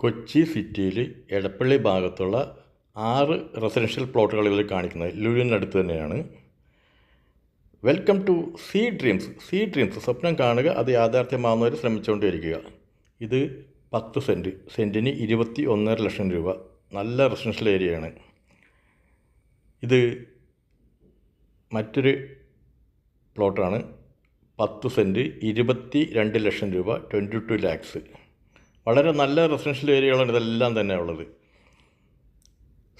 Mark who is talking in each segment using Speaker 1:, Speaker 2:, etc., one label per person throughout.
Speaker 1: കൊച്ചി സിറ്റിയിൽ എടപ്പള്ളി ഭാഗത്തുള്ള 6 റെസിഡൻഷ്യൽ പ്ലോട്ടുകൾ ഇതിൽ കാണിക്കുന്നത് ലുലുവിനടുത്ത് തന്നെയാണ്. Welcome to sea dreams. സ്വപ്നം കാണുക, അത് യാഥാർത്ഥ്യമാവുന്നവർ ശ്രമിച്ചുകൊണ്ടിരിക്കുക. ഇത് 10 സെൻറ്റ്, സെൻറ്റിന് 21.5 ലക്ഷം രൂപ. നല്ല റെസിഡൻഷ്യൽ ഏരിയയാണ്. ഇത് മറ്റൊരു പ്ലോട്ടാണ്. 10 സെൻറ്റ് 22 ലക്ഷം രൂപ, 22 ലാക്സ്. വളരെ നല്ല റെസിഡൻഷ്യൽ ഏരിയകളാണ് ഇതെല്ലാം തന്നെ ഉള്ളത്.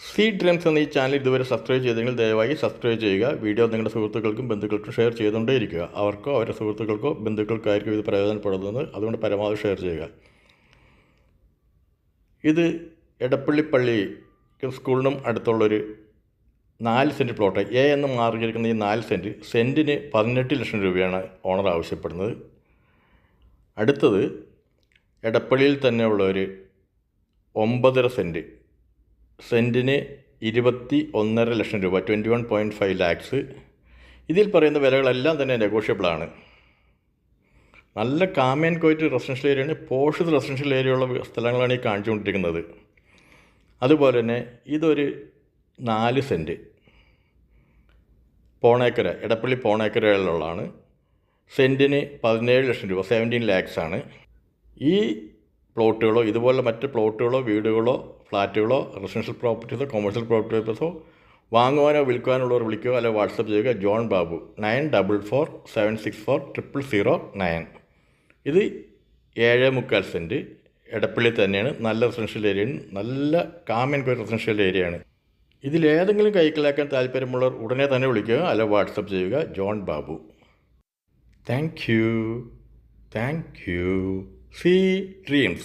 Speaker 1: സീ ഡ്രീംസ് എന്ന ഈ ചാനൽ ഇതുവരെ സബ്സ്ക്രൈബ് ചെയ്തെങ്കിൽ ദയവായി സബ്സ്ക്രൈബ് ചെയ്യുക. വീഡിയോ നിങ്ങളുടെ സുഹൃത്തുക്കൾക്കും ബന്ധുക്കൾക്കും ഷെയർ ചെയ്തുകൊണ്ടേയിരിക്കുക. അവർക്കോ അവരുടെ സുഹൃത്തുക്കൾക്കോ ബന്ധുക്കൾക്കായിരിക്കും ഇത് പ്രയോജനപ്പെടുന്നത്. അതുകൊണ്ട് പരമാവധി ഷെയർ ചെയ്യുക. ഇത് എടപ്പള്ളി പള്ളി സ്കൂളിനും അടുത്തുള്ളൊരു 4 സെൻറ്റ് പ്ലോട്ട്. എ എന്ന് മാറിയിരിക്കുന്ന ഈ 4 സെൻറ്റ്, സെൻറ്റിന് 18 ലക്ഷം രൂപയാണ് ഓണർ ആവശ്യപ്പെടുന്നത്. അടുത്തത് എടപ്പള്ളിയിൽ തന്നെയുള്ള ഒരു 9.5 സെൻറ്റ്, സെൻറ്റിന് 21.5 ലക്ഷം രൂപ, 21.5 ലാക്സ്. ഇതിൽ പറയുന്ന വിലകളെല്ലാം തന്നെ നെഗോഷ്യബിളാണ്. നല്ല കാം ആൻഡ് ക്വയറ്റ് റെസിഡൻഷ്യൽ ഏരിയയാണ്. പോഷ് റെസിഡൻഷ്യൽ ഏരിയയുള്ള സ്ഥലങ്ങളാണ് ഈ കാണിച്ചുകൊണ്ടിരിക്കുന്നത്. അതുപോലെ തന്നെ ഇതൊരു 4 സെൻറ്റ് പോണേക്കര, എടപ്പള്ളി പോണേക്കരയിലുള്ളതാണ്. സെൻറ്റിന് 17 ലക്ഷം രൂപ, 17 ലാക്സാണ്. ഈ പ്ലോട്ടുകളോ ഇതുപോലെ മറ്റ് പ്ലോട്ടുകളോ വീടുകളോ ഫ്ലാറ്റുകളോ റെസിഡൻഷ്യൽ പ്രോപ്പർട്ടീസോ കൊമേഴ്ഷ്യൽ പ്രോപ്പർട്ടീസോ വാങ്ങുവാനോ വിൽക്കുവാനുള്ളവർ വിളിക്കുക, അല്ലെങ്കിൽ വാട്സപ്പ് ചെയ്യുക. ജോൺ ബാബു 9447640009. ഇത് 7.25 സെൻറ്റ്, എടപ്പള്ളി തന്നെയാണ്. നല്ല റെസിഡൻഷ്യൽ ഏരിയയാണ്. നല്ല കാം ആൻഡ് ക്വയറ്റ് റെസിഡൻഷ്യൽ ഏരിയയാണ്. ഇതിലേതെങ്കിലും കൈക്കലാക്കാൻ താല്പര്യമുള്ളവർ ഉടനെ തന്നെ വിളിക്കുക, അല്ലെങ്കിൽ വാട്സപ്പ് ചെയ്യുക. John Babu. Thank you. Sea Dreams.